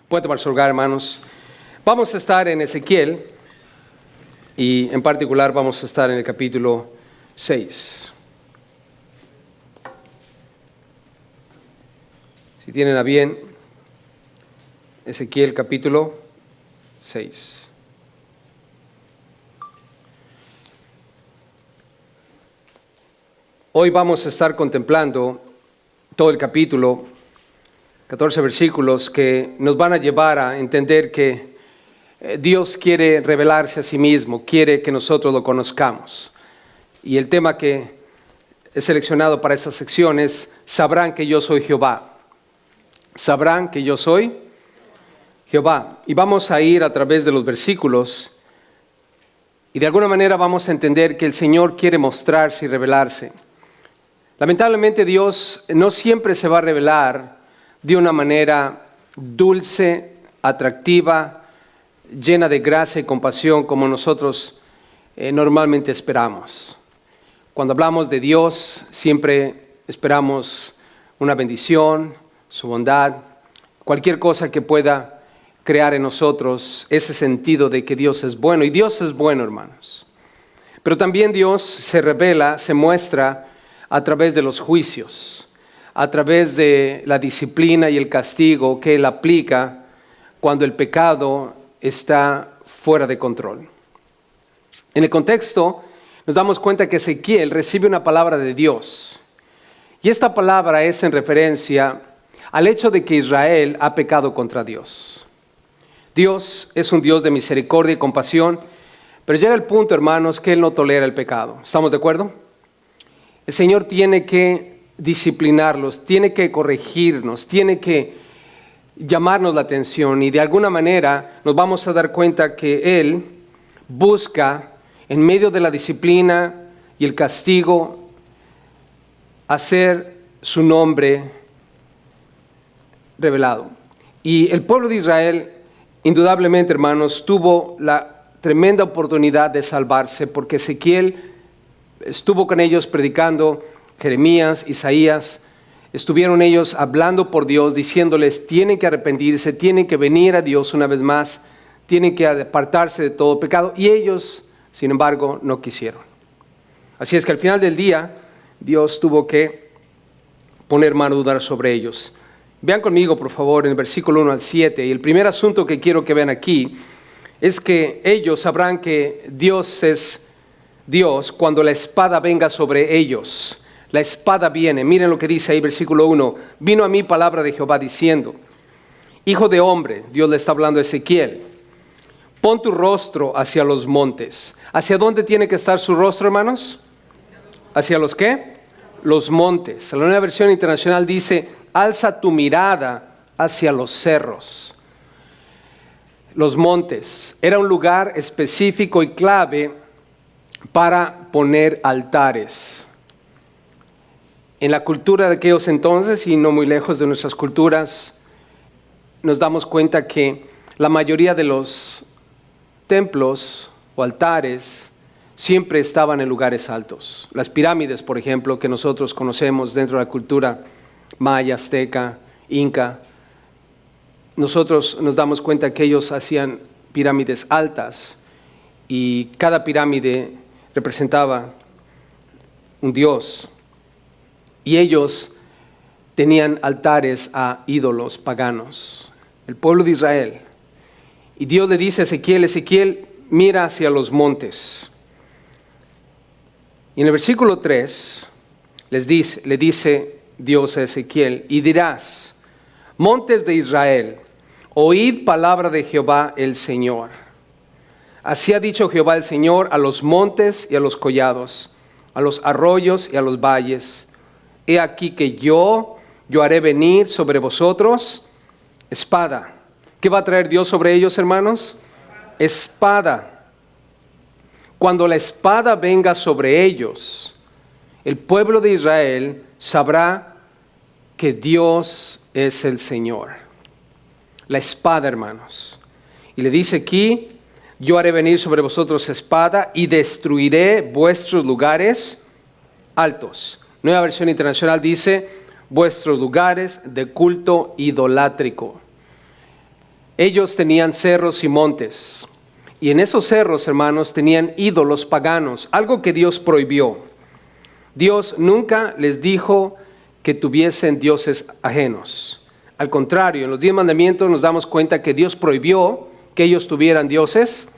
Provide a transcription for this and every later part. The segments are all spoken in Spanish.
Pueden tomar su lugar, hermanos. Vamos a estar en Ezequiel y en particular vamos a estar en el capítulo 6. Si tienen a bien, Ezequiel capítulo 6. Hoy vamos a estar contemplando todo el capítulo, 14 versículos que nos van a llevar a entender que Dios quiere revelarse a sí mismo, quiere que nosotros lo conozcamos. Y el tema que he seleccionado para esta sección es: sabrán que yo soy Jehová. Sabrán que yo soy Jehová. Y vamos a ir a través de los versículos y de alguna manera vamos a entender que el Señor quiere mostrarse y revelarse. Lamentablemente Dios no siempre se va a revelar de una manera dulce, atractiva, llena de gracia y compasión como nosotros normalmente esperamos. Cuando hablamos de Dios siempre esperamos una bendición, su bondad, cualquier cosa que pueda crear en nosotros ese sentido de que Dios es bueno. Y Dios es bueno, hermanos. Pero también Dios se revela, se muestra a través de los juicios, a través de la disciplina y el castigo que Él aplica cuando el pecado está fuera de control. En el contexto nos damos cuenta que Ezequiel recibe una palabra de Dios. Y esta palabra es en referencia al hecho de que Israel ha pecado contra Dios. Dios es un Dios de misericordia y compasión, pero llega el punto, hermanos, que Él no tolera el pecado. ¿Estamos de acuerdo? El Señor tiene que disciplinarlos, tiene que corregirnos, tiene que llamarnos la atención y de alguna manera nos vamos a dar cuenta que Él busca en medio de la disciplina y el castigo hacer su nombre revelado. Y el pueblo de Israel, indudablemente, hermanos, tuvo la tremenda oportunidad de salvarse porque Ezequiel estuvo con ellos predicando. Jeremías, Isaías, estuvieron ellos hablando por Dios, diciéndoles: tienen que arrepentirse, tienen que venir a Dios una vez más, tienen que apartarse de todo pecado. Y ellos, sin embargo, no quisieron. Así es que al final del día, Dios tuvo que poner mano de obra sobre ellos. Vean conmigo, por favor, en el versículo 1 al 7. Y el primer asunto que quiero que vean aquí es que ellos sabrán que Dios es Dios cuando la espada venga sobre ellos. La espada viene. Miren lo que dice ahí, versículo 1. Vino a mí palabra de Jehová diciendo: Hijo de hombre, Dios le está hablando a Ezequiel, pon tu rostro hacia los montes. ¿Hacia dónde tiene que estar su rostro, hermanos? ¿Hacia los qué? Los montes. La Nueva Versión Internacional dice: alza tu mirada hacia los cerros. Los montes era un lugar específico y clave para poner altares. En la cultura de aquellos entonces, y no muy lejos de nuestras culturas, nos damos cuenta que la mayoría de los templos o altares siempre estaban en lugares altos. Las pirámides, por ejemplo, que nosotros conocemos dentro de la cultura maya, azteca, inca, nosotros nos damos cuenta que ellos hacían pirámides altas y cada pirámide representaba un dios. Y ellos tenían altares a ídolos paganos, el pueblo de Israel. Y Dios le dice a Ezequiel: Ezequiel, mira hacia los montes. Y en el versículo 3 le dice Dios a Ezequiel: y dirás: montes de Israel, oíd palabra de Jehová el Señor. Así ha dicho Jehová el Señor a los montes y a los collados, a los arroyos y a los valles. He aquí que yo haré venir sobre vosotros espada. ¿Qué va a traer Dios sobre ellos, hermanos? Espada. Cuando la espada venga sobre ellos, el pueblo de Israel sabrá que Dios es el Señor. La espada, hermanos. Y le dice aquí: yo haré venir sobre vosotros espada y destruiré vuestros lugares altos. Nueva Versión Internacional dice: vuestros lugares de culto idolátrico. ellos tenían cerros y montes. Y en esos cerros, hermanos, tenían ídolos paganos, algo que Dios prohibió. Dios nunca les dijo que tuviesen dioses ajenos. Al contrario, en los 10 mandamientos nos damos cuenta que Dios prohibió que ellos tuvieran dioses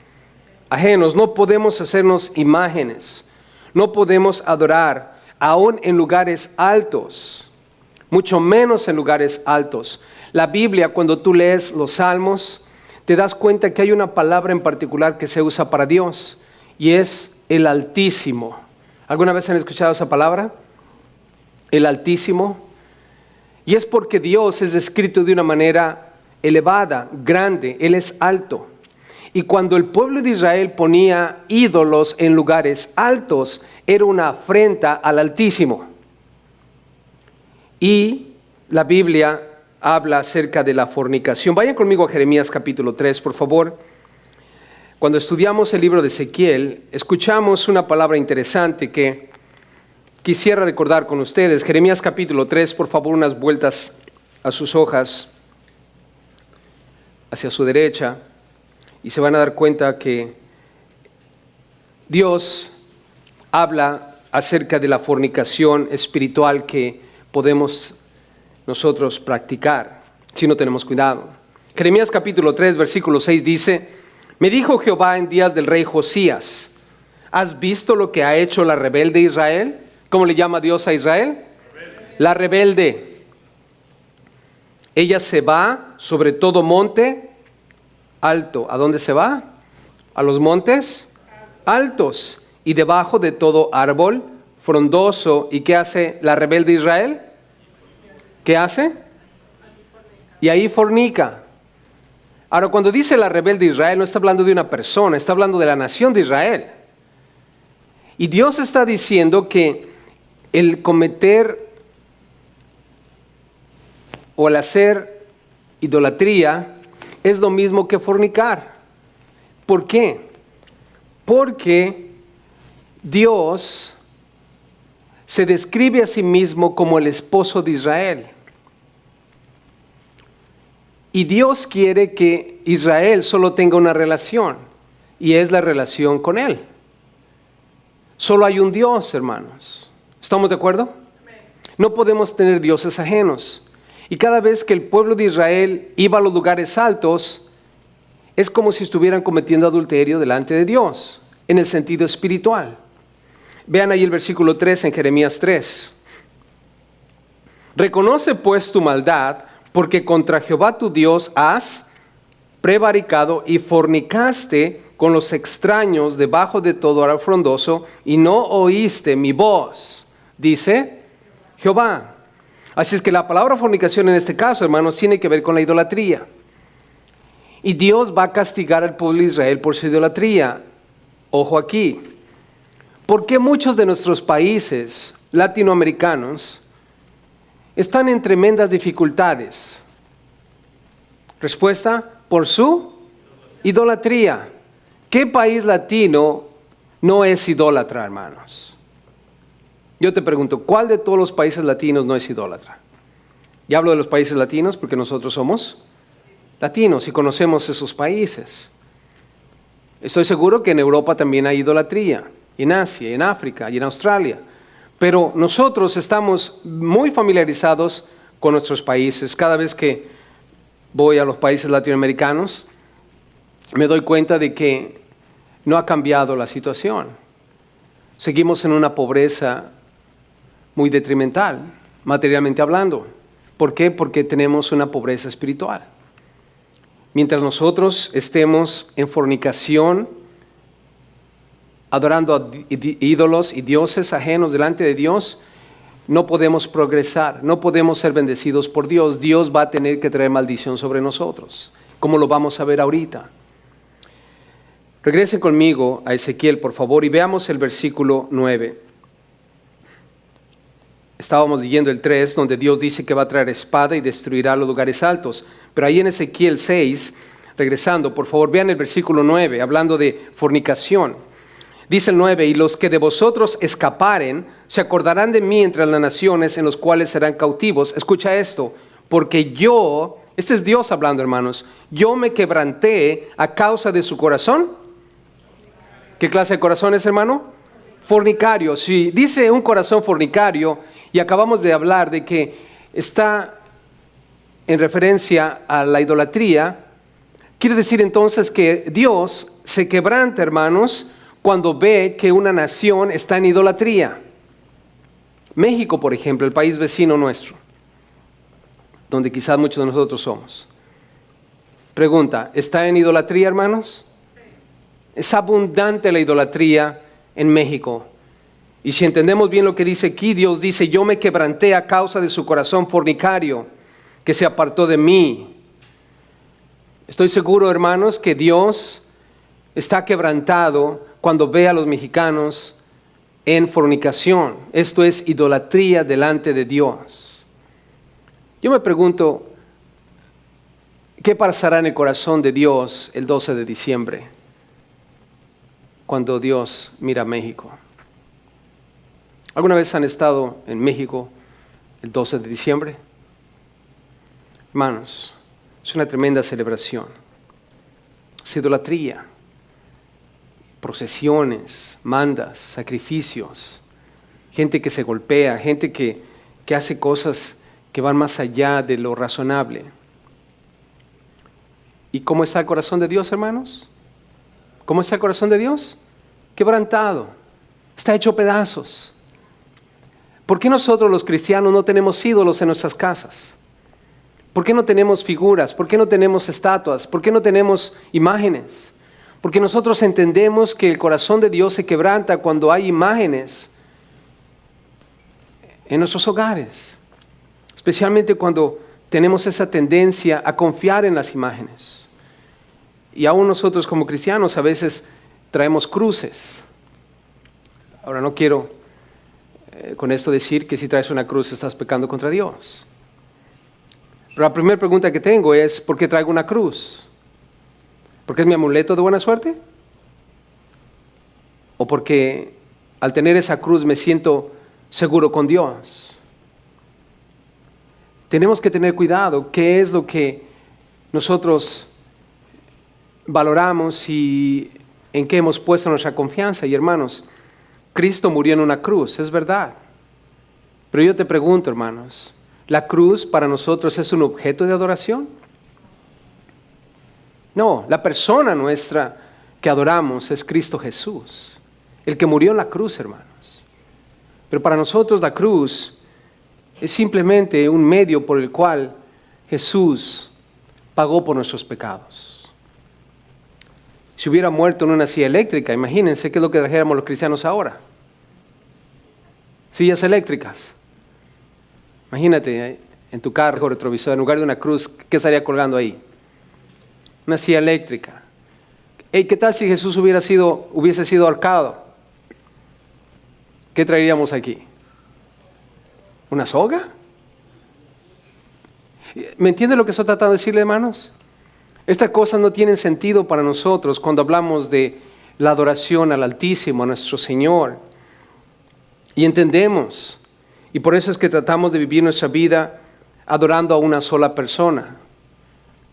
ajenos. No podemos hacernos imágenes, no podemos adorar, aún en lugares altos, mucho menos en lugares altos. La Biblia, cuando tú lees los Salmos, te das cuenta que hay una palabra en particular que se usa para Dios, y es el Altísimo. ¿Alguna vez han escuchado esa palabra? El Altísimo. Y es porque Dios es descrito de una manera elevada, grande. Él es alto. Y cuando el pueblo de Israel ponía ídolos en lugares altos, era una afrenta al Altísimo. Y la Biblia habla acerca de la fornicación. Vayan conmigo a Jeremías capítulo 3, por favor. Cuando estudiamos el libro de Ezequiel, escuchamos una palabra interesante que quisiera recordar con ustedes. Jeremías capítulo 3, por favor, unas vueltas a sus hojas, hacia su derecha, y se van a dar cuenta que Dios habla acerca de la fornicación espiritual que podemos nosotros practicar si no tenemos cuidado. Jeremías capítulo 3, versículo 6 dice: me dijo Jehová en días del rey Josías, ¿has visto lo que ha hecho la rebelde Israel? ¿Cómo le llama Dios a Israel? Rebelde. La rebelde. Ella se va sobre todo monte alto. ¿A dónde se va? A los montes altos. Y debajo de todo árbol frondoso. ¿Y qué hace la rebelde Israel? ¿Qué hace? Y ahí fornica. Ahora, cuando dice la rebelde Israel, no está hablando de una persona, está hablando de la nación de Israel. Y Dios está diciendo que el cometer o el hacer idolatría es lo mismo que fornicar. ¿Por qué? Porque Dios se describe a sí mismo como el esposo de Israel. Y Dios quiere que Israel solo tenga una relación, y es la relación con Él. Solo hay un Dios, hermanos. ¿Estamos de acuerdo? No podemos tener dioses ajenos. Y cada vez que el pueblo de Israel iba a los lugares altos, es como si estuvieran cometiendo adulterio delante de Dios, en el sentido espiritual. Vean ahí el versículo 3 en Jeremías 3. Reconoce pues tu maldad, porque contra Jehová tu Dios has prevaricado y fornicaste con los extraños debajo de todo árbol frondoso, y no oíste mi voz, dice Jehová. Así es que la palabra fornicación en este caso, hermanos, tiene que ver con la idolatría. Y Dios va a castigar al pueblo de Israel por su idolatría. Ojo aquí. ¿Por qué muchos de nuestros países latinoamericanos están en tremendas dificultades? Respuesta: por su idolatría. ¿Qué país latino no es idólatra, hermanos? Yo te pregunto, ¿cuál de todos los países latinos no es idólatra? Y hablo de los países latinos porque nosotros somos latinos y conocemos esos países. Estoy seguro que en Europa también hay idolatría, en Asia, en África y en Australia. Pero nosotros estamos muy familiarizados con nuestros países. Cada vez que voy a los países latinoamericanos, me doy cuenta de que no ha cambiado la situación. Seguimos en una pobreza muy detrimental, materialmente hablando. ¿Por qué? Porque tenemos una pobreza espiritual. Mientras nosotros estemos en fornicación, adorando a ídolos y dioses ajenos delante de Dios, no podemos progresar, no podemos ser bendecidos por Dios. Dios va a tener que traer maldición sobre nosotros, como lo vamos a ver ahorita. Regresen conmigo a Ezequiel, por favor, y veamos el versículo 9. Estábamos leyendo el 3, donde Dios dice que va a traer espada y destruirá los lugares altos. Pero ahí en Ezequiel 6, regresando, por favor, vean el versículo 9, hablando de fornicación. Dice el 9, y los que de vosotros escaparen, se acordarán de mí entre las naciones en los cuales serán cautivos. Escucha esto, porque yo, Este es Dios hablando, hermanos. Yo me quebranté a causa de su corazón. ¿Qué clase de corazón es, hermano? Fornicario. Si dice un corazón fornicario, y acabamos de hablar de que está en referencia a la idolatría, quiere decir entonces que Dios se quebranta, hermanos, cuando ve que una nación está en idolatría. México, por ejemplo, el país vecino nuestro, donde quizás muchos de nosotros somos. Pregunta, ¿está en idolatría, hermanos? Es abundante la idolatría en México. Y si entendemos bien lo que dice aquí, Dios dice, yo me quebranté a causa de su corazón fornicario, que se apartó de mí. Estoy seguro, hermanos, que Dios está quebrantado cuando ve a los mexicanos en fornicación. Esto es idolatría delante de Dios. Yo me pregunto, ¿qué pasará en el corazón de Dios el 12 de diciembre? Cuando Dios mira a México. ¿Alguna vez han estado en México el 12 de diciembre? Hermanos, es una tremenda celebración. Es idolatría, procesiones, mandas, sacrificios, gente que se golpea, gente que hace cosas que van más allá de lo razonable. ¿Y cómo está el corazón de Dios, hermanos? ¿Cómo está el corazón de Dios? Quebrantado, está hecho pedazos. ¿Por qué nosotros los cristianos no tenemos ídolos en nuestras casas? ¿Por qué no tenemos figuras? ¿Por qué no tenemos estatuas? ¿Por qué no tenemos imágenes? Porque nosotros entendemos que el corazón de Dios se quebranta cuando hay imágenes en nuestros hogares, especialmente cuando tenemos esa tendencia a confiar en las imágenes. Y aún nosotros como cristianos a veces traemos cruces. Ahora no quiero con esto decir que si traes una cruz estás pecando contra Dios. Pero la primera pregunta que tengo es, ¿por qué traigo una cruz? ¿Porque es mi amuleto de buena suerte? ¿O porque al tener esa cruz me siento seguro con Dios? Tenemos que tener cuidado, ¿qué es lo que nosotros valoramos y en qué hemos puesto nuestra confianza? Y hermanos, Cristo murió en una cruz, es verdad. Pero yo te pregunto, hermanos, ¿la cruz para nosotros es un objeto de adoración? No, la persona nuestra que adoramos es Cristo Jesús, el que murió en la cruz, hermanos. Pero para nosotros la cruz es simplemente un medio por el cual Jesús pagó por nuestros pecados. Si hubiera muerto en una silla eléctrica, imagínense qué es lo que trajéramos los cristianos ahora. Sillas eléctricas. Imagínate en tu carro retrovisor, en lugar de una cruz, ¿qué estaría colgando ahí? Una silla eléctrica. ¿Qué tal si Jesús hubiese sido ahorcado? ¿Qué traeríamos aquí? ¿Una soga? ¿Me entiende lo que estoy tratando de decirle, hermanos? Estas cosas no tienen sentido para nosotros cuando hablamos de la adoración al Altísimo, a nuestro Señor. Y entendemos, y por eso es que tratamos de vivir nuestra vida adorando a una sola persona.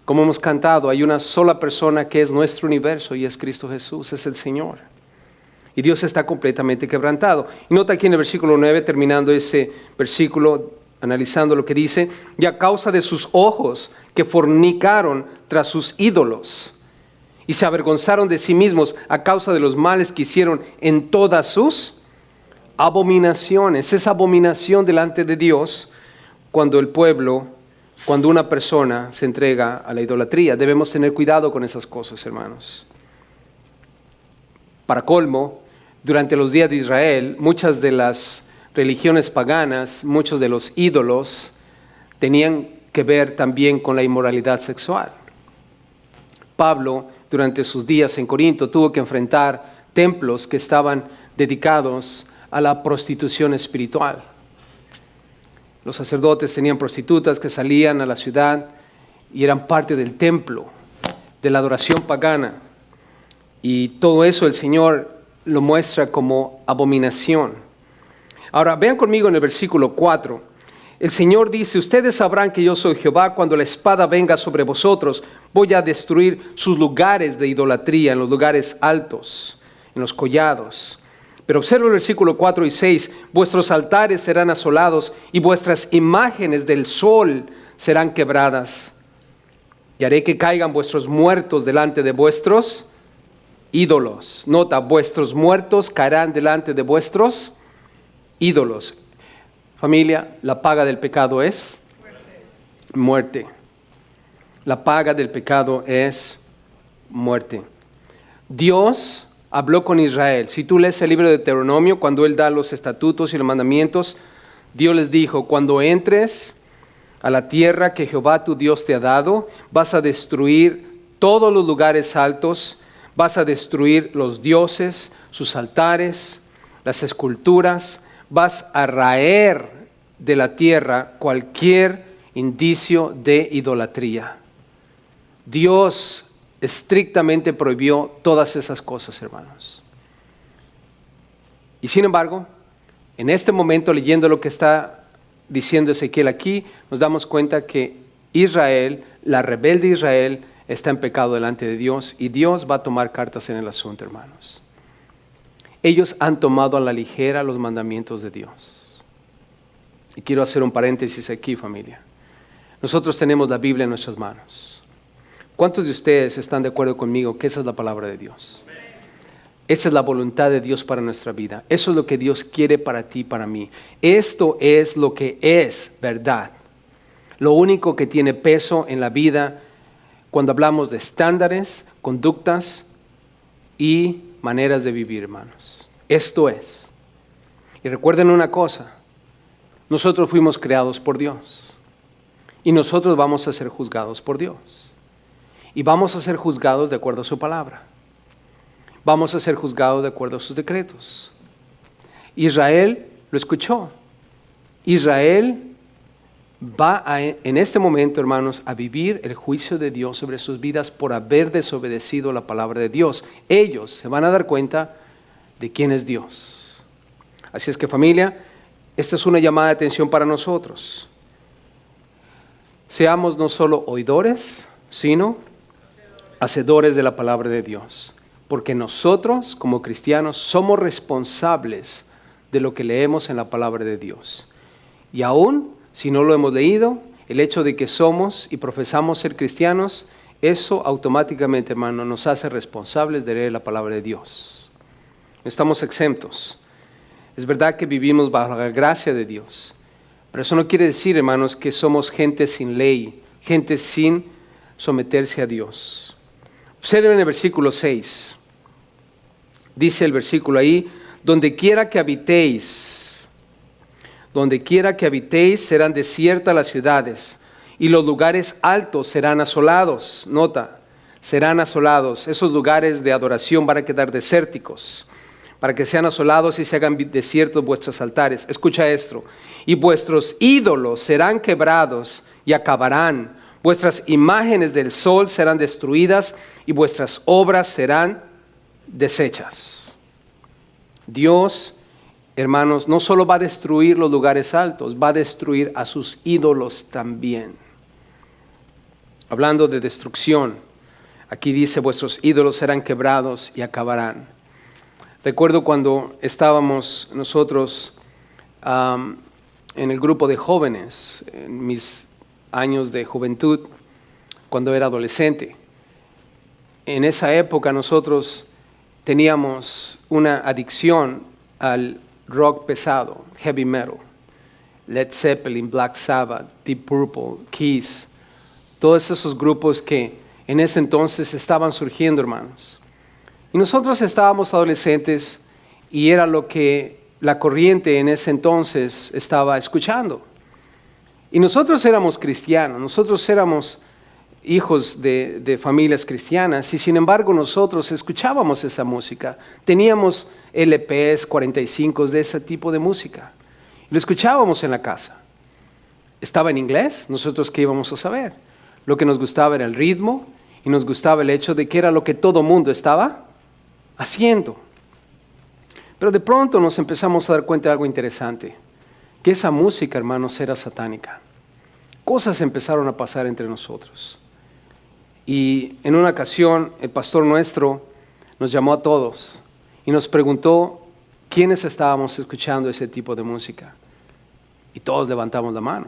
Como hemos cantado, hay una sola persona que es nuestro universo y es Cristo Jesús, es el Señor. Y Dios está completamente quebrantado. Y nota aquí en el versículo 9, terminando ese versículo, analizando lo que dice, y a causa de sus ojos que fornicaron tras sus ídolos y se avergonzaron de sí mismos a causa de los males que hicieron en todas sus abominaciones. Es abominación delante de Dios cuando el pueblo, cuando una persona se entrega a la idolatría. Debemos tener cuidado con esas cosas, hermanos. Para colmo, durante los días de Israel, muchas de las religiones paganas, muchos de los ídolos tenían que ver también con la inmoralidad sexual. Pablo, durante sus días en Corinto, tuvo que enfrentar templos que estaban dedicados a la prostitución espiritual. Los sacerdotes tenían prostitutas que salían a la ciudad y eran parte del templo, de la adoración pagana. Y todo eso el Señor lo muestra como abominación. Ahora, vean conmigo en el versículo 4. El Señor dice, ustedes sabrán que yo soy Jehová cuando la espada venga sobre vosotros. Voy a destruir sus lugares de idolatría, en los lugares altos, en los collados. Pero observa el versículo 4 y 6. Vuestros altares serán asolados y vuestras imágenes del sol serán quebradas. Y haré que caigan vuestros muertos delante de vuestros ídolos. Nota, vuestros muertos caerán delante de vuestros ídolos. Familia, la paga del pecado es muerte. La paga del pecado es muerte. Dios habló con Israel. Si tú lees el libro de Deuteronomio, cuando Él da los estatutos y los mandamientos, Dios les dijo, cuando entres a la tierra que Jehová tu Dios te ha dado, vas a destruir todos los lugares altos, vas a destruir los dioses, sus altares, las esculturas, vas a raer de la tierra cualquier indicio de idolatría. Dios estrictamente prohibió todas esas cosas, hermanos. Y sin embargo, en este momento, leyendo lo que está diciendo Ezequiel aquí, nos damos cuenta que Israel, la rebelde Israel, está en pecado delante de Dios y Dios va a tomar cartas en el asunto, hermanos. Ellos han tomado a la ligera los mandamientos de Dios. Y quiero hacer un paréntesis aquí, familia. Nosotros tenemos la Biblia en nuestras manos. ¿Cuántos de ustedes están de acuerdo conmigo que esa es la palabra de Dios? Esa es la voluntad de Dios para nuestra vida. Eso es lo que Dios quiere para ti y para mí. Esto es lo que es verdad. Lo único que tiene peso en la vida cuando hablamos de estándares, conductas y maneras de vivir, hermanos. Esto es. Y recuerden una cosa. Nosotros fuimos creados por Dios. Y nosotros vamos a ser juzgados por Dios. Y vamos a ser juzgados de acuerdo a su palabra. Vamos a ser juzgados de acuerdo a sus decretos. Israel lo escuchó. Israel va en este momento, hermanos, a vivir el juicio de Dios sobre sus vidas por haber desobedecido la palabra de Dios. Ellos se van a dar cuenta de quién es Dios. Así es que, familia, esta es una llamada de atención para nosotros. Seamos no solo oidores, sino hacedores de la palabra de Dios. Porque nosotros, como cristianos, somos responsables de lo que leemos en la palabra de Dios. Y aún, si no lo hemos leído, el hecho de que somos y profesamos ser cristianos, eso automáticamente, hermano, nos hace responsables de leer la palabra de Dios. No estamos exentos. Es verdad que vivimos bajo la gracia de Dios, pero eso no quiere decir, hermanos, que somos gente sin ley, gente sin someterse a Dios. Observen el versículo 6. Dice el versículo ahí, donde quiera que habitéis serán desiertas las ciudades y los lugares altos serán asolados. Nota, serán asolados. Esos lugares de adoración van a quedar desérticos, para que sean asolados y se hagan desiertos vuestros altares. Escucha esto. Y vuestros ídolos serán quebrados y acabarán. Vuestras imágenes del sol serán destruidas y vuestras obras serán deshechas. Dios, hermanos, no solo va a destruir los lugares altos, va a destruir a sus ídolos también. Hablando de destrucción, aquí dice, vuestros ídolos serán quebrados y acabarán. Recuerdo cuando estábamos nosotros en el grupo de jóvenes, en mis años de juventud, cuando era adolescente. En esa época nosotros teníamos una adicción al rock pesado, heavy metal, Led Zeppelin, Black Sabbath, Deep Purple, Kiss, todos esos grupos que en ese entonces estaban surgiendo, hermanos. Y nosotros estábamos adolescentes y era lo que la corriente en ese entonces estaba escuchando. Y nosotros éramos cristianos, nosotros éramos hijos de familias cristianas y sin embargo nosotros escuchábamos esa música. Teníamos LPs, 45 de ese tipo de música. Lo escuchábamos en la casa. Estaba en inglés, nosotros ¿qué íbamos a saber? Lo que nos gustaba era el ritmo y nos gustaba el hecho de que era lo que todo mundo estaba haciendo. Pero de pronto nos empezamos a dar cuenta de algo interesante, que esa música, hermanos, era satánica. Cosas empezaron a pasar entre nosotros. Y en una ocasión el pastor nuestro nos llamó a todos y nos preguntó quiénes estábamos escuchando ese tipo de música. Y todos levantamos la mano.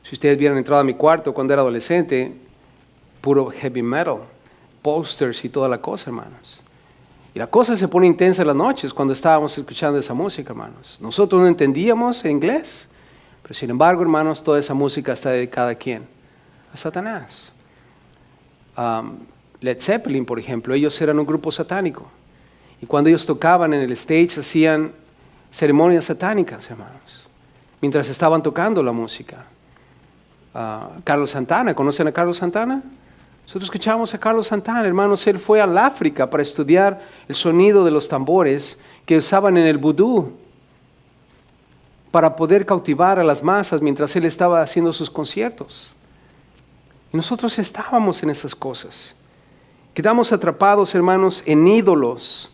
Si ustedes hubieran entrado a mi cuarto cuando era adolescente, puro heavy metal, posters y toda la cosa, hermanos. Y la cosa se pone intensa en las noches cuando estábamos escuchando esa música, hermanos. Nosotros no entendíamos inglés, pero sin embargo, hermanos, toda esa música está dedicada ¿a quién? A Satanás. Led Zeppelin, por ejemplo, ellos eran un grupo satánico. Y cuando ellos tocaban en el stage, hacían ceremonias satánicas, hermanos, mientras estaban tocando la música. Carlos Santana, ¿conocen a Carlos Santana? Nosotros escuchábamos a Carlos Santana, hermanos. Él fue al África para estudiar el sonido de los tambores que usaban en el vudú para poder cautivar a las masas mientras él estaba haciendo sus conciertos. Y nosotros estábamos en esas cosas. Quedamos atrapados, hermanos, en ídolos.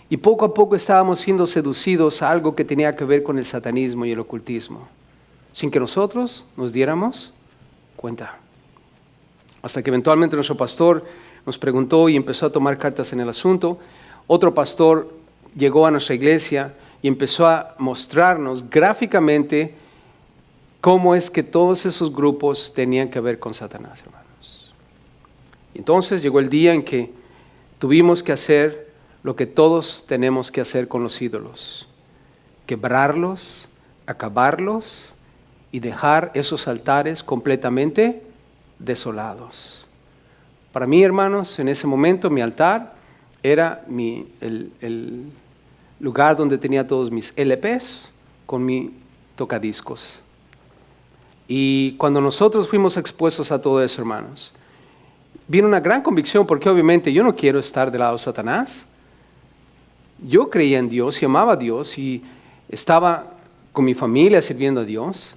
Y poco a poco estábamos siendo seducidos a algo que tenía que ver con el satanismo y el ocultismo, sin que nosotros nos diéramos cuenta. Hasta que eventualmente nuestro pastor nos preguntó y empezó a tomar cartas en el asunto. Otro pastor llegó a nuestra iglesia y empezó a mostrarnos gráficamente cómo es que todos esos grupos tenían que ver con Satanás, hermanos. Y entonces llegó el día en que tuvimos que hacer lo que todos tenemos que hacer con los ídolos: quebrarlos, acabarlos y dejar esos altares completamente desolados. Para mí, hermanos, en ese momento mi altar era el lugar donde tenía todos mis LPs con mi tocadiscos. Y cuando nosotros fuimos expuestos a todo eso, hermanos, vino una gran convicción, porque obviamente yo no quiero estar del lado de Satanás. Yo creía en Dios y amaba a Dios y estaba con mi familia sirviendo a Dios.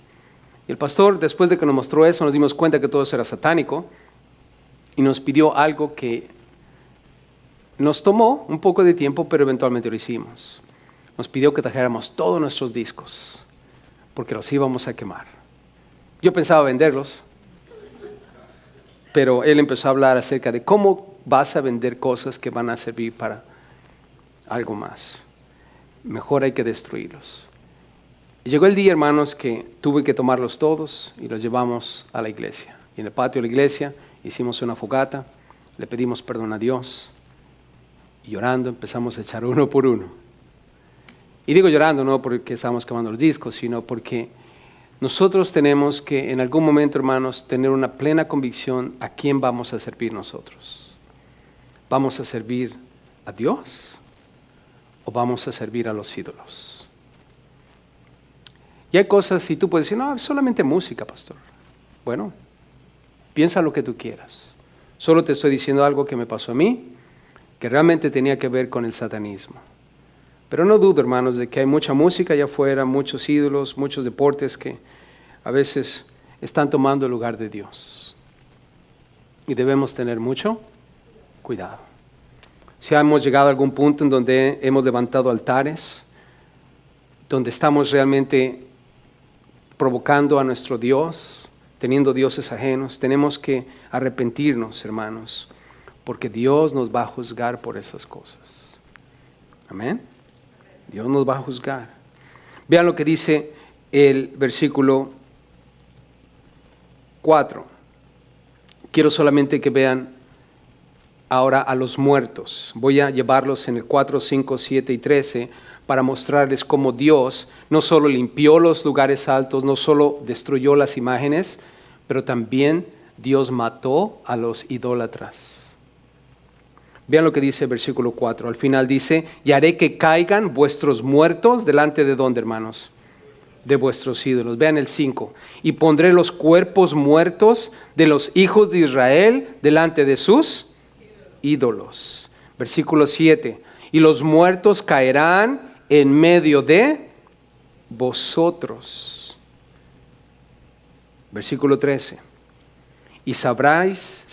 Y el pastor, después de que nos mostró eso, nos dimos cuenta que todo eso era satánico y nos pidió algo que nos tomó un poco de tiempo, pero eventualmente lo hicimos. Nos pidió que trajéramos todos nuestros discos porque los íbamos a quemar. Yo pensaba venderlos, pero él empezó a hablar acerca de cómo vas a vender cosas que van a servir para algo más. Mejor hay que destruirlos. Y llegó el día, hermanos, que tuve que tomarlos todos y los llevamos a la iglesia. Y en el patio de la iglesia hicimos una fogata, le pedimos perdón a Dios y llorando empezamos a echar uno por uno. Y digo llorando no porque estamos quemando los discos, sino porque nosotros tenemos que en algún momento, hermanos, tener una plena convicción a quién vamos a servir nosotros. ¿Vamos a servir a Dios o vamos a servir a los ídolos? Y hay cosas, y tú puedes decir, no, es solamente música, pastor. Bueno, piensa lo que tú quieras. Solo te estoy diciendo algo que me pasó a mí, que realmente tenía que ver con el satanismo. Pero no dudo, hermanos, de que hay mucha música allá afuera, muchos ídolos, muchos deportes que a veces están tomando el lugar de Dios. Y debemos tener mucho cuidado. Si hemos llegado a algún punto en donde hemos levantado altares, donde estamos realmente provocando a nuestro Dios, teniendo dioses ajenos, tenemos que arrepentirnos, hermanos, porque Dios nos va a juzgar por esas cosas. Amén. Dios nos va a juzgar. Vean lo que dice el versículo 4. Quiero solamente que vean ahora a los muertos. Voy a llevarlos en el 4, 5, 7 y 13 para mostrarles cómo Dios no solo limpió los lugares altos, no solo destruyó las imágenes, pero también Dios mató a los idólatras. Vean lo que dice el versículo 4. Al final dice, y haré que caigan vuestros muertos delante de ¿dónde, hermanos? De vuestros ídolos. Vean el 5. Y pondré los cuerpos muertos de los hijos de Israel delante de sus ídolos. Versículo 7. Y los muertos caerán en medio de vosotros. Versículo 13. Y sabréis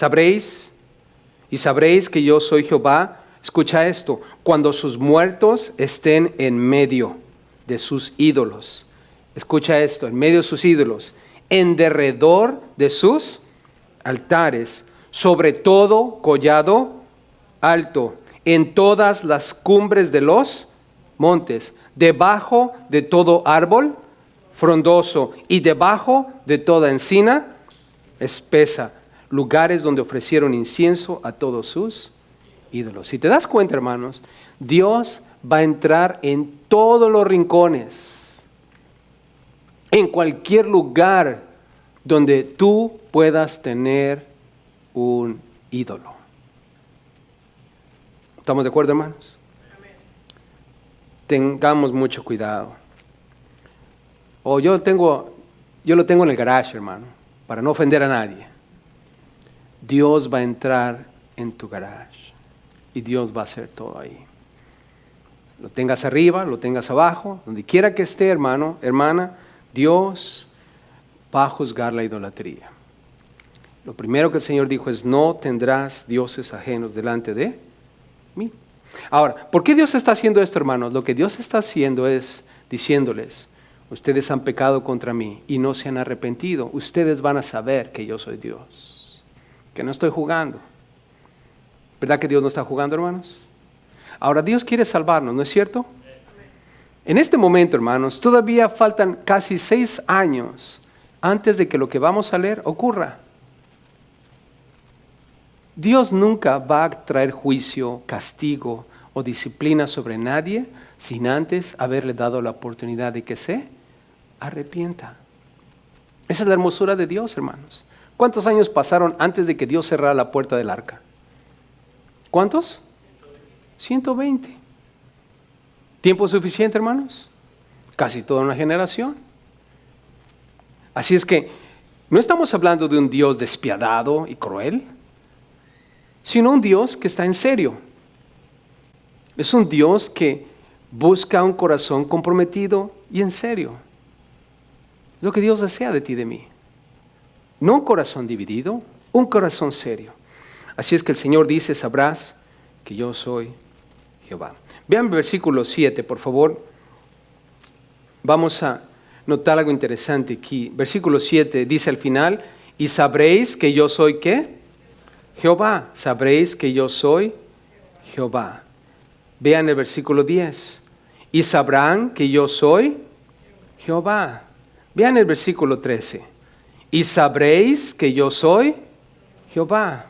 que yo soy Jehová. Escucha esto, cuando sus muertos estén en medio de sus ídolos, escucha esto, en medio de sus ídolos, en derredor de sus altares, sobre todo collado alto, en todas las cumbres de los montes, debajo de todo árbol frondoso y debajo de toda encina espesa, lugares donde ofrecieron incienso a todos sus ídolos. Si te das cuenta, hermanos, Dios va a entrar en todos los rincones, en cualquier lugar donde tú puedas tener un ídolo. ¿Estamos de acuerdo, hermanos? Tengamos mucho cuidado. Yo lo tengo en el garage, hermano, para no ofender a nadie. Dios va a entrar en tu garage y Dios va a hacer todo ahí. Lo tengas arriba, lo tengas abajo, donde quiera que esté, hermano, hermana, Dios va a juzgar la idolatría. Lo primero que el Señor dijo es: no tendrás dioses ajenos delante de mí. Ahora, ¿por qué Dios está haciendo esto, hermanos? Lo que Dios está haciendo es diciéndoles: ustedes han pecado contra mí y no se han arrepentido. Ustedes van a saber que yo soy Dios, que no estoy jugando. ¿Verdad que Dios no está jugando, hermanos? Ahora, Dios quiere salvarnos, ¿no es cierto? En este momento, hermanos, todavía faltan casi 6 años antes de que lo que vamos a leer ocurra. Dios nunca va a traer juicio, castigo o disciplina sobre nadie sin antes haberle dado la oportunidad de que se arrepienta. Esa es la hermosura de Dios, hermanos. ¿Cuántos años pasaron antes de que Dios cerrara la puerta del arca? ¿Cuántos? 120. ¿Tiempo suficiente, hermanos? Casi toda una generación. Así es que no estamos hablando de un Dios despiadado y cruel, sino un Dios que está en serio. Es un Dios que busca un corazón comprometido y en serio. Lo que Dios desea de ti y de mí. No un corazón dividido, un corazón serio. Así es que el Señor dice: sabrás que yo soy Jehová. Vean el versículo 7, por favor. Vamos a notar algo interesante aquí. Versículo 7 dice al final: y sabréis que yo soy ¿qué? Jehová. Sabréis que yo soy Jehová. Vean el versículo 10. Y sabrán que yo soy Jehová. Vean el versículo 13. Y sabréis que yo soy Jehová.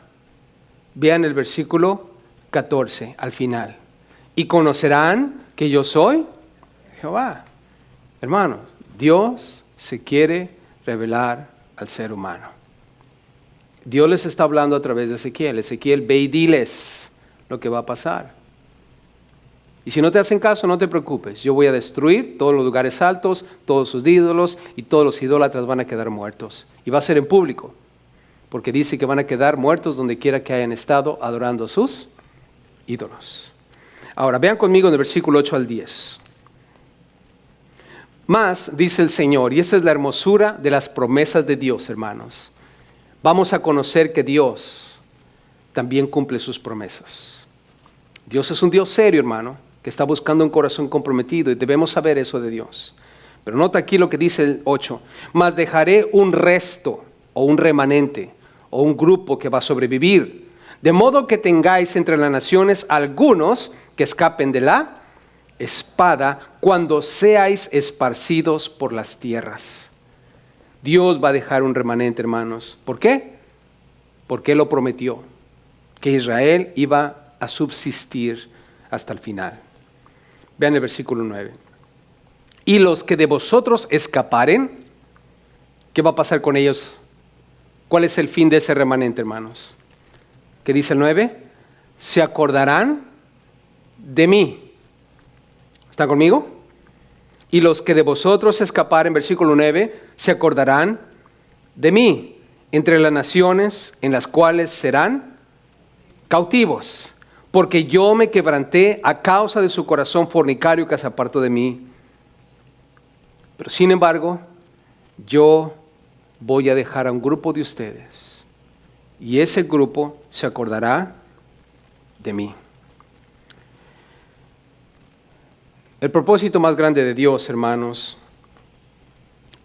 Vean el versículo 14 al final. Y conocerán que yo soy Jehová. Hermanos, Dios se quiere revelar al ser humano. Dios les está hablando a través de Ezequiel. Ezequiel, ve y diles lo que va a pasar. Y si no te hacen caso, no te preocupes. Yo voy a destruir todos los lugares altos, todos sus ídolos, y todos los idólatras van a quedar muertos. Y va a ser en público, porque dice que van a quedar muertos donde quiera que hayan estado adorando sus ídolos. Ahora, vean conmigo en el versículo 8 al 10. Más, dice el Señor, y esa es la hermosura de las promesas de Dios, hermanos. Vamos a conocer que Dios también cumple sus promesas. Dios es un Dios serio, hermano, que está buscando un corazón comprometido, y debemos saber eso de Dios. Pero nota aquí lo que dice el 8. Mas dejaré un resto, o un remanente, o un grupo que va a sobrevivir, de modo que tengáis entre las naciones algunos que escapen de la espada cuando seáis esparcidos por las tierras. Dios va a dejar un remanente, hermanos. ¿Por qué? Porque Él lo prometió, que Israel iba a subsistir hasta el final. Vean el versículo 9. Y los que de vosotros escaparen, ¿qué va a pasar con ellos? ¿Cuál es el fin de ese remanente, hermanos? ¿Qué dice el 9? Se acordarán de mí. ¿Están conmigo? Y los que de vosotros escaparen, versículo 9, se acordarán de mí entre las naciones en las cuales serán cautivos, porque yo me quebranté a causa de su corazón fornicario que se apartó de mí. Pero sin embargo, yo voy a dejar a un grupo de ustedes, y ese grupo se acordará de mí. El propósito más grande de Dios, hermanos,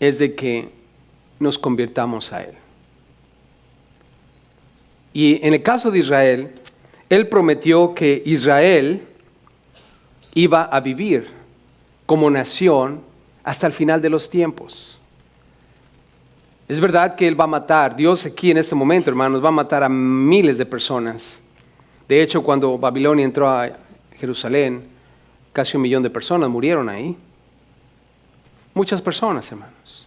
es de que nos convirtamos a Él. Y en el caso de Israel, Él prometió que Israel iba a vivir como nación hasta el final de los tiempos. Es verdad que Él va a matar, Dios aquí en este momento, hermanos, va a matar a miles de personas. De hecho, cuando Babilonia entró a Jerusalén, casi 1 millón de personas murieron ahí. Muchas personas, hermanos.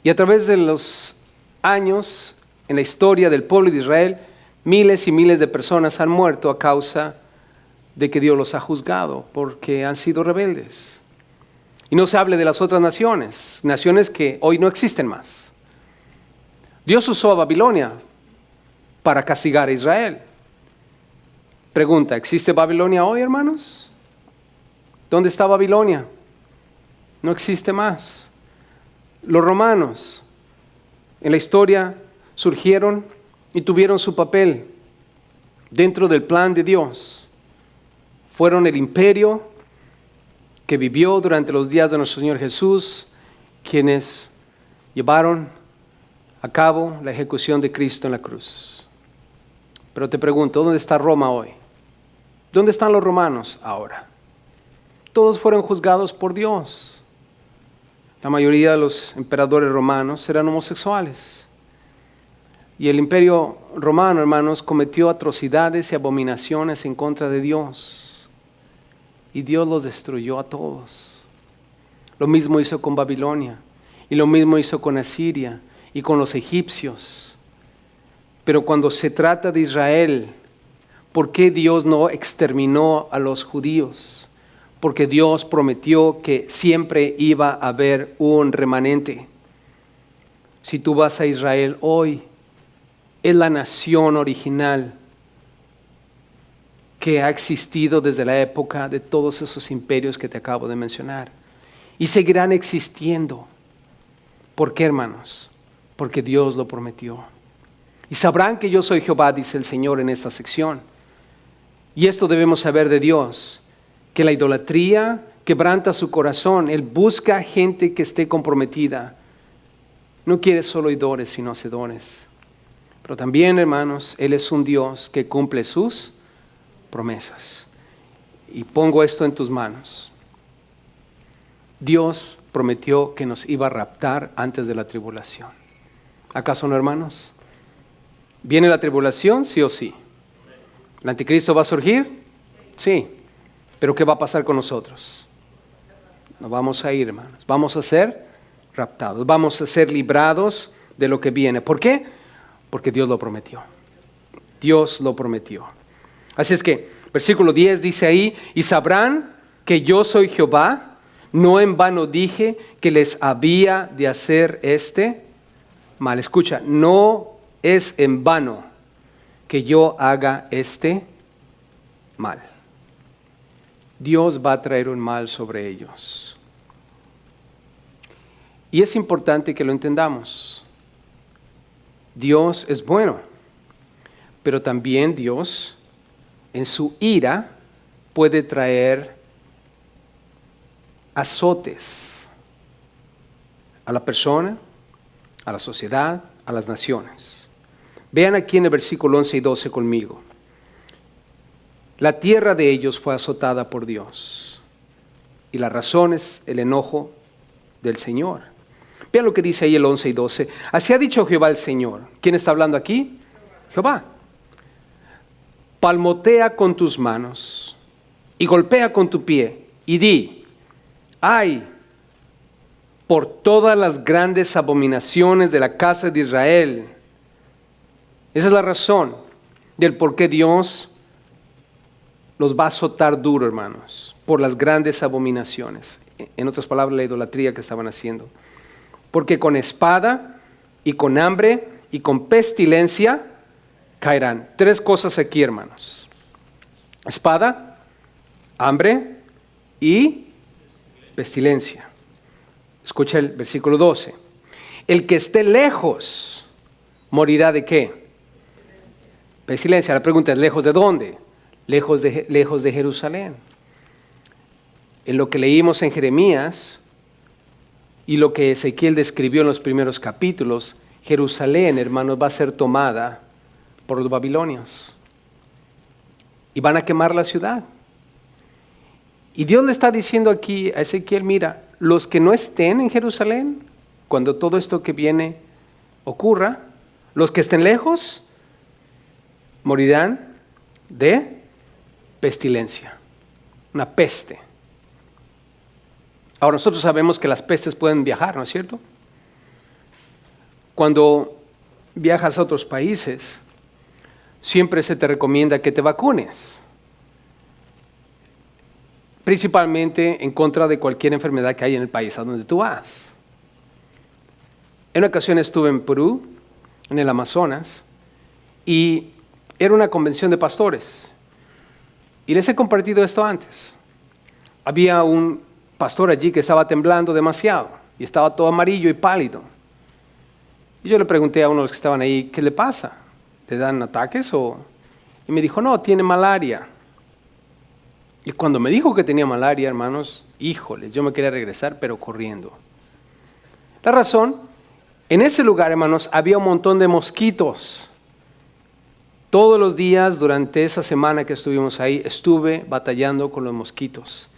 Y a través de los años, en la historia del pueblo de Israel, miles y miles de personas han muerto a causa de que Dios los ha juzgado, porque han sido rebeldes. Y no se hable de las otras naciones, naciones que hoy no existen más. Dios usó a Babilonia para castigar a Israel. Pregunta, ¿existe Babilonia hoy, hermanos? ¿Dónde está Babilonia? No existe más. Los romanos en la historia surgieron y tuvieron su papel dentro del plan de Dios. Fueron el imperio que vivió durante los días de nuestro Señor Jesús, quienes llevaron a cabo la ejecución de Cristo en la cruz. Pero te pregunto, ¿dónde está Roma hoy? ¿Dónde están los romanos ahora? Todos fueron juzgados por Dios. La mayoría de los emperadores romanos eran homosexuales. Y el imperio romano, hermanos, cometió atrocidades y abominaciones en contra de Dios. Y Dios los destruyó a todos. Lo mismo hizo con Babilonia. Y lo mismo hizo con Asiria y con los egipcios. Pero cuando se trata de Israel, ¿por qué Dios no exterminó a los judíos? Porque Dios prometió que siempre iba a haber un remanente. Si tú vas a Israel hoy, es la nación original que ha existido desde la época de todos esos imperios que te acabo de mencionar. Y seguirán existiendo. ¿Por qué, hermanos? Porque Dios lo prometió. Y sabrán que yo soy Jehová, dice el Señor en esta sección. Y esto debemos saber de Dios, que la idolatría quebranta su corazón. Él busca gente que esté comprometida. No quiere solo oidores, sino hacedores. Pero también, hermanos, Él es un Dios que cumple sus promesas. Y pongo esto en tus manos. Dios prometió que nos iba a raptar antes de la tribulación. ¿Acaso no, hermanos? ¿Viene la tribulación, sí o sí? ¿El anticristo va a surgir? Sí. ¿Pero qué va a pasar con nosotros? Nos vamos a ir, hermanos. Vamos a ser raptados. Vamos a ser librados de lo que viene. ¿Por qué? Porque Dios lo prometió. Dios lo prometió. Así es que, versículo 10 dice ahí, y sabrán que yo soy Jehová, no en vano dije que les había de hacer este mal. Escucha, no es en vano que yo haga este mal. Dios va a traer un mal sobre ellos. Y es importante que lo entendamos. Dios es bueno, pero también Dios en su ira puede traer azotes a la persona, a la sociedad, a las naciones. Vean aquí en el versículo 11 y 12 conmigo. La tierra de ellos fue azotada por Dios, y la razón es el enojo del Señor. Vean lo que dice ahí el 11 y 12. Así ha dicho Jehová el Señor. ¿Quién está hablando aquí? Jehová. Palmotea con tus manos y golpea con tu pie y di, ay, por todas las grandes abominaciones de la casa de Israel. Esa es la razón del por qué Dios los va a azotar duro, hermanos, por las grandes abominaciones. En otras palabras, la idolatría que estaban haciendo. Porque con espada y con hambre y con pestilencia caerán. 3 cosas aquí, hermanos. Espada, hambre y pestilencia. Escucha el versículo 12. El que esté lejos morirá ¿de qué? Pestilencia. La pregunta es, ¿lejos de dónde? Lejos de Jerusalén. En lo que leímos en Jeremías, Y lo que Ezequiel describió en los primeros capítulos, Jerusalén, hermanos, va a ser tomada por los babilonios. Y van a quemar la ciudad. Y Dios le está diciendo aquí a Ezequiel, mira, los que no estén en Jerusalén, cuando todo esto que viene ocurra, los que estén lejos, morirán de pestilencia, una peste. Ahora nosotros sabemos que las pestes pueden viajar, ¿no es cierto? Cuando viajas a otros países, siempre se te recomienda que te vacunes, principalmente en contra de cualquier enfermedad que haya en el país a donde tú vas. En una ocasión estuve en Perú, en el Amazonas, y era una convención de pastores. Y les he compartido esto antes. Había un pastor allí que estaba temblando demasiado y estaba todo amarillo y pálido. Y yo le pregunté a uno de los que estaban ahí, ¿qué le pasa? ¿Le dan ataques o...? Y me dijo, no, tiene malaria. Y cuando me dijo que tenía malaria, hermanos, híjoles, yo me quería regresar, pero corriendo. La razón, en ese lugar, hermanos, había un montón de mosquitos. Todos los días, durante esa semana que estuvimos ahí, estuve batallando con los mosquitos.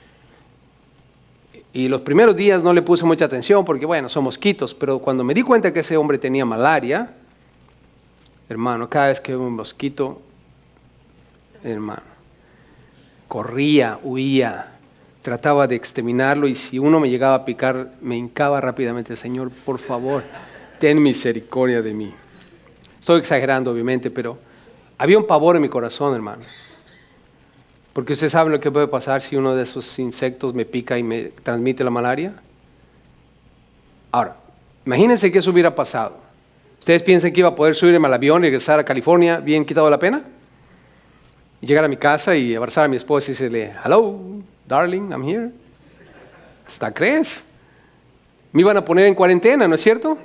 Y los primeros días no le puse mucha atención porque, bueno, son mosquitos, pero cuando me di cuenta que ese hombre tenía malaria, hermano, cada vez que veo un mosquito, hermano, corría, huía, trataba de exterminarlo y si uno me llegaba a picar, me hincaba rápidamente, Señor, por favor, ten misericordia de mí. Estoy exagerando, obviamente, pero había un pavor en mi corazón, hermanos. Porque ustedes saben lo que puede pasar si uno de esos insectos me pica y me transmite la malaria. Ahora, imagínense que eso hubiera pasado. ¿Ustedes piensan que iba a poder subirme al avión y regresar a California bien quitado la pena? Y llegar a mi casa y abrazar a mi esposa y decirle, hello, darling, I'm here. ¿Hasta crees? Me iban a poner en cuarentena, ¿no es cierto?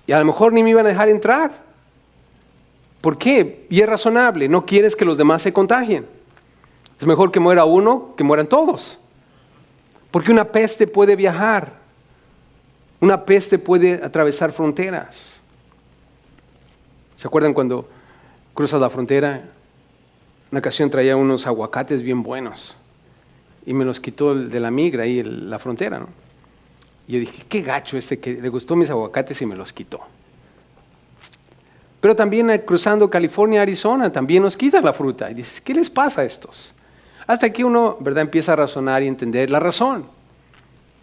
Y a lo mejor ni me iban a dejar entrar. ¿Por qué? Y es razonable, no quieres que los demás se contagien. Es mejor que muera uno que mueran todos. Porque una peste puede viajar. Una peste puede atravesar fronteras. ¿Se acuerdan cuando cruzas la frontera? Una ocasión traía unos aguacates bien buenos y me los quitó el de la migra ahí, la frontera, ¿no? Y yo dije, qué gacho que le gustó mis aguacates y me los quitó. Pero también cruzando California, Arizona, también nos quitan la fruta. Y dices, ¿qué les pasa a estos? Hasta que uno, ¿verdad?, empieza a razonar y entender la razón.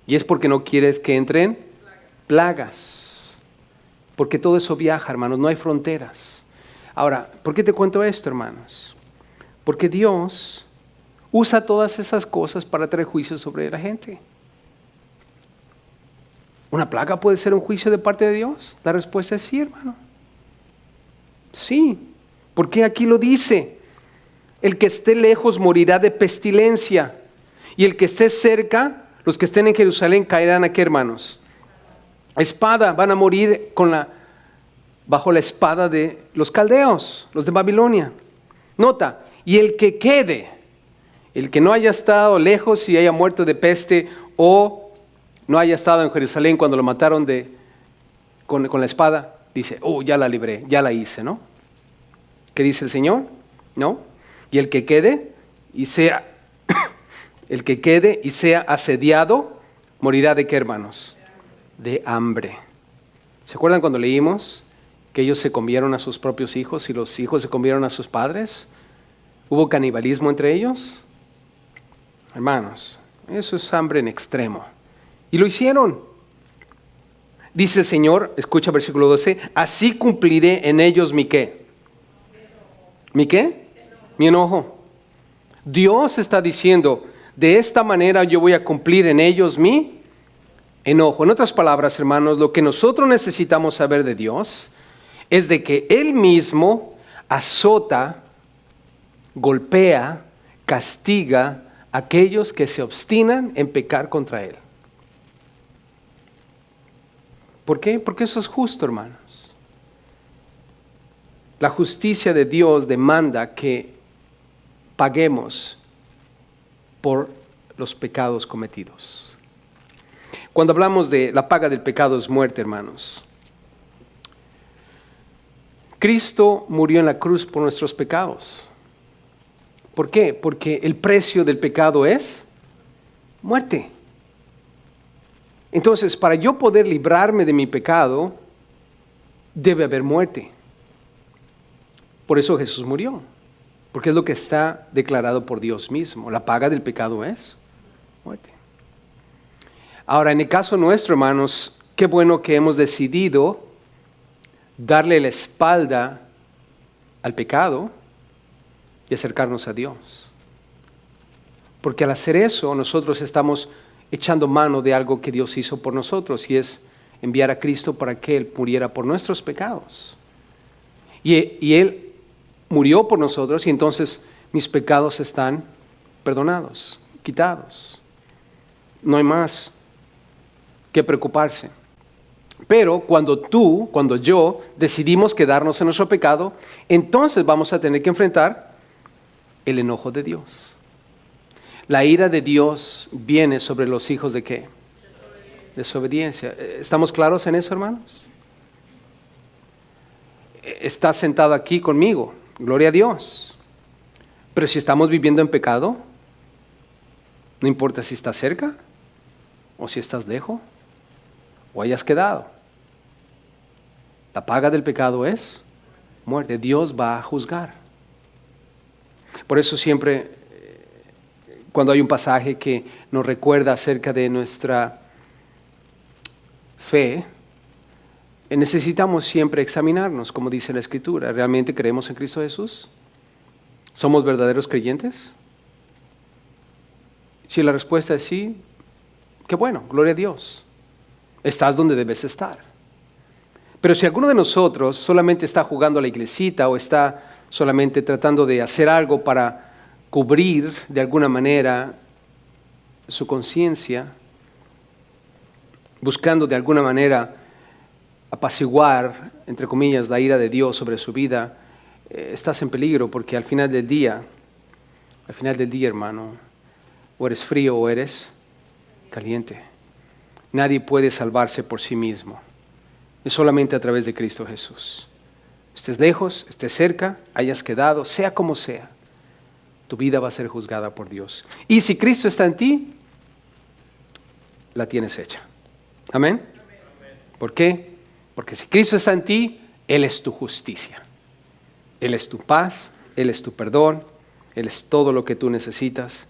Y es porque no quieres que entren plagas. Porque todo eso viaja, hermanos, no hay fronteras. Ahora, ¿por qué te cuento esto, hermanos? Porque Dios usa todas esas cosas para traer juicio sobre la gente. ¿Una plaga puede ser un juicio de parte de Dios? La respuesta es sí, hermano. Sí, porque aquí lo dice. El que esté lejos morirá de pestilencia. Y el que esté cerca, los que estén en Jerusalén caerán aquí, hermanos. Espada, van a morir bajo la espada de los caldeos, los de Babilonia. Nota, y el que quede, el que no haya estado lejos y haya muerto de peste o no haya estado en Jerusalén cuando lo mataron con la espada, dice, ya la libré, ya la hice, ¿no? ¿Qué dice el Señor? ¿No? Y el que quede y sea asediado, morirá ¿de qué, hermanos? De hambre. ¿Se acuerdan cuando leímos que ellos se comieron a sus propios hijos y los hijos se comieron a sus padres? ¿Hubo canibalismo entre ellos? Hermanos, eso es hambre en extremo. Y lo hicieron. Dice el Señor, escucha versículo 12, así cumpliré en ellos mi ¿qué? ¿Mi qué? Mi enojo. Dios está diciendo, de esta manera yo voy a cumplir en ellos mi enojo. En otras palabras, hermanos, lo que nosotros necesitamos saber de Dios es de que Él mismo azota, golpea, castiga a aquellos que se obstinan en pecar contra Él. ¿Por qué? Porque eso es justo, hermanos. La justicia de Dios demanda que paguemos por los pecados cometidos. Cuando hablamos de la paga del pecado es muerte, hermanos. Cristo murió en la cruz por nuestros pecados. ¿Por qué? Porque el precio del pecado es muerte. Entonces, para yo poder librarme de mi pecado, debe haber muerte. Por eso Jesús murió, porque es lo que está declarado por Dios mismo. La paga del pecado es muerte. Ahora, en el caso nuestro, hermanos, qué bueno que hemos decidido darle la espalda al pecado y acercarnos a Dios. Porque al hacer eso, nosotros estamos echando mano de algo que Dios hizo por nosotros, y es enviar a Cristo para que Él muriera por nuestros pecados. Y Él murió por nosotros, y entonces mis pecados están perdonados, quitados. No hay más que preocuparse. Pero cuando yo decidimos quedarnos en nuestro pecado, entonces vamos a tener que enfrentar el enojo de Dios. La ira de Dios viene sobre los hijos ¿de qué? Desobediencia. ¿Estamos claros en eso, hermanos? Está sentado aquí conmigo, gloria a Dios. Pero si estamos viviendo en pecado, no importa si estás cerca o si estás lejos o hayas quedado. La paga del pecado es muerte. Dios va a juzgar. Por eso siempre, cuando hay un pasaje que nos recuerda acerca de nuestra fe, necesitamos siempre examinarnos, como dice la Escritura. ¿Realmente creemos en Cristo Jesús? ¿Somos verdaderos creyentes? Si la respuesta es sí, qué bueno, gloria a Dios. Estás donde debes estar. Pero si alguno de nosotros solamente está jugando a la iglesita o está solamente tratando de hacer algo para cubrir de alguna manera su conciencia, buscando de alguna manera apaciguar, entre comillas, la ira de Dios sobre su vida, estás en peligro, porque al final del día, hermano, o eres frío o eres caliente. Nadie puede salvarse por sí mismo. Es solamente a través de Cristo Jesús. Estés lejos, estés cerca, hayas quedado, sea como sea, tu vida va a ser juzgada por Dios. Y si Cristo está en ti, la tienes hecha. Amén. ¿Por qué? Porque si Cristo está en ti, Él es tu justicia. Él es tu paz, Él es tu perdón, Él es todo lo que tú necesitas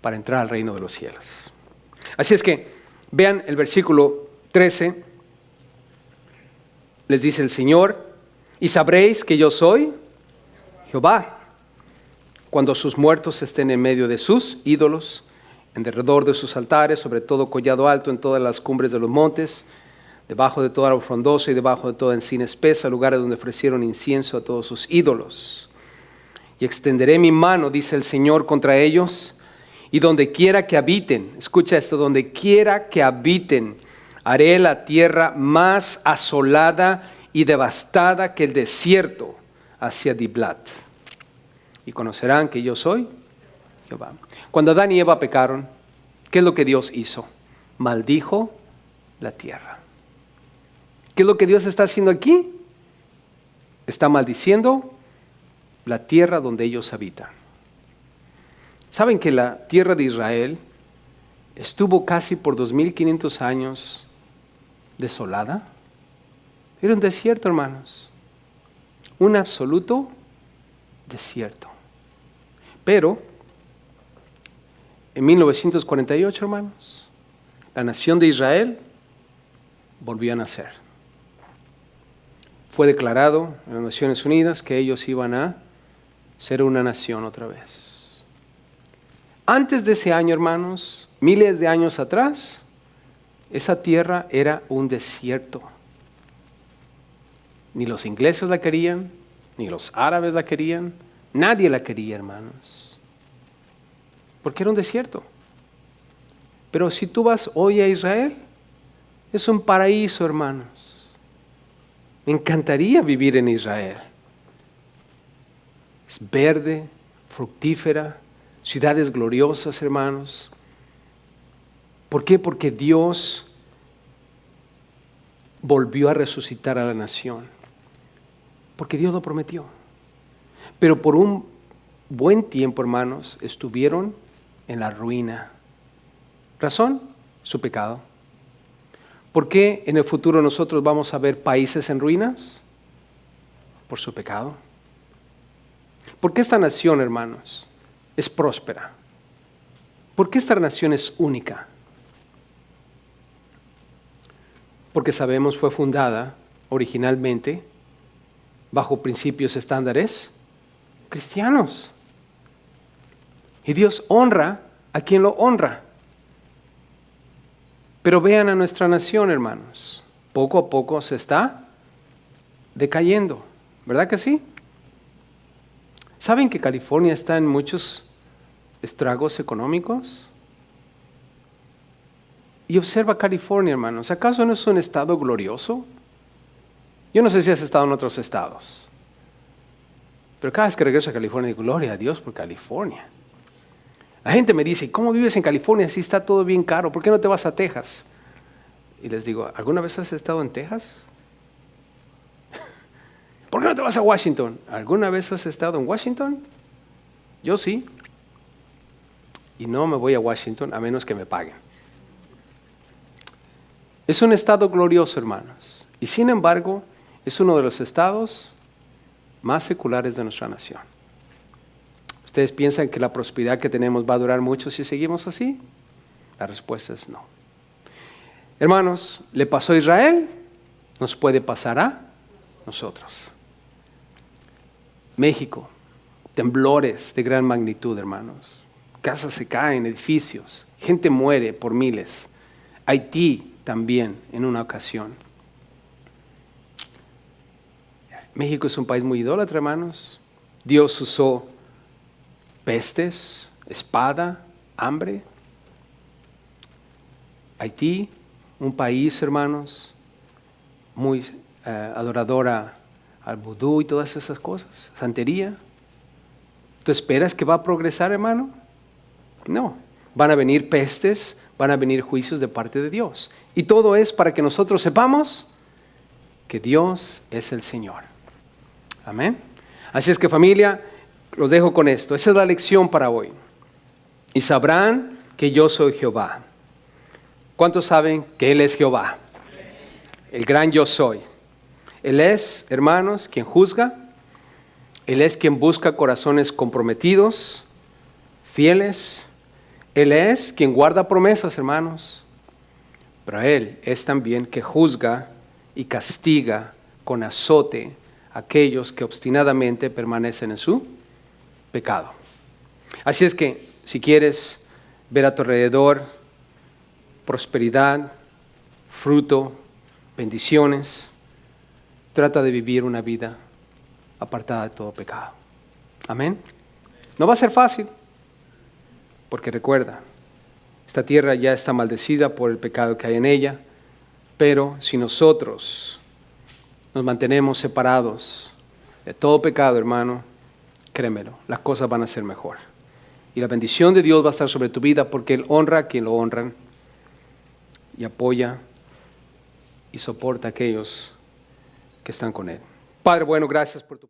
para entrar al reino de los cielos. Así es que vean el versículo 13. Les dice el Señor: y sabréis que yo soy Jehová, cuando sus muertos estén en medio de sus ídolos, en derredor de sus altares, sobre todo collado alto, en todas las cumbres de los montes, debajo de todo árbol frondoso y debajo de toda encina espesa, lugares donde ofrecieron incienso a todos sus ídolos. Y extenderé mi mano, dice el Señor, contra ellos, y donde quiera que habiten, escucha esto, donde quiera que habiten, haré la tierra más asolada y devastada que el desierto hacia Diblat. Y conocerán que yo soy Jehová. Cuando Adán y Eva pecaron, ¿qué es lo que Dios hizo? Maldijo la tierra. ¿Qué es lo que Dios está haciendo aquí? Está maldiciendo la tierra donde ellos habitan. ¿Saben que la tierra de Israel estuvo casi por 2500 años desolada? Era un desierto, hermanos. Un absoluto desierto. Pero en 1948, hermanos, la nación de Israel volvió a nacer. Fue declarado en las Naciones Unidas que ellos iban a ser una nación otra vez. Antes de ese año, hermanos, miles de años atrás, esa tierra era un desierto. Ni los ingleses la querían, ni los árabes la querían, nadie la quería, hermanos, porque era un desierto. Pero si tú vas hoy a Israel, es un paraíso, hermanos. Me encantaría vivir en Israel. Es verde, fructífera, ciudades gloriosas, hermanos. ¿Por qué? Porque Dios volvió a resucitar a la nación. Porque Dios lo prometió. Pero por un buen tiempo, hermanos, estuvieron en la ruina. ¿Razón? Su pecado. ¿Por qué en el futuro nosotros vamos a ver países en ruinas? Por su pecado. ¿Por qué esta nación, hermanos, es próspera? ¿Por qué esta nación es única? Porque sabemos fue fundada originalmente bajo principios estándares cristianos. Y Dios honra a quien lo honra. Pero vean a nuestra nación, hermanos. Poco a poco se está decayendo. ¿Verdad que sí? ¿Saben que California está en muchos estragos económicos? Y observa California, hermanos. ¿Acaso no es un estado glorioso? Yo no sé si has estado en otros estados. Pero cada vez que regreso a California, digo, gloria a Dios por California. La gente me dice, ¿cómo vives en California si está todo bien caro? ¿Por qué no te vas a Texas? Y les digo, ¿alguna vez has estado en Texas? ¿Por qué no te vas a Washington? ¿Alguna vez has estado en Washington? Yo sí. Y no me voy a Washington a menos que me paguen. Es un estado glorioso, hermanos. Y sin embargo, es uno de los estados más seculares de nuestra nación. ¿Ustedes piensan que la prosperidad que tenemos va a durar mucho si seguimos así? La respuesta es no. Hermanos, le pasó a Israel, nos puede pasar a nosotros. México, temblores de gran magnitud, hermanos. Casas se caen, edificios, gente muere por miles. Haití también en una ocasión. México es un país muy idólatra, hermanos. Dios usó pestes, espada, hambre. Haití, un país, hermanos, muy adoradora al vudú y todas esas cosas, santería. ¿Tú esperas que va a progresar, hermano? No. Van a venir pestes, van a venir juicios de parte de Dios. Y todo es para que nosotros sepamos que Dios es el Señor. Amén. Así es que, familia, los dejo con esto. Esa es la lección para hoy. Y sabrán que yo soy Jehová. ¿Cuántos saben que Él es Jehová? El gran yo soy. Él es, hermanos, quien juzga. Él es quien busca corazones comprometidos, fieles. Él es quien guarda promesas, hermanos. Pero Él es también que juzga y castiga con azote a aquellos que obstinadamente permanecen en su pecado. Así es que, si quieres ver a tu alrededor prosperidad, fruto, bendiciones, trata de vivir una vida apartada de todo pecado. Amén. No va a ser fácil, porque recuerda, esta tierra ya está maldecida por el pecado que hay en ella, pero si nosotros nos mantenemos separados de todo pecado, hermano, créemelo, las cosas van a ser mejor. Y la bendición de Dios va a estar sobre tu vida porque Él honra a quien lo honran y apoya y soporta a aquellos que están con Él. Padre bueno, gracias por tu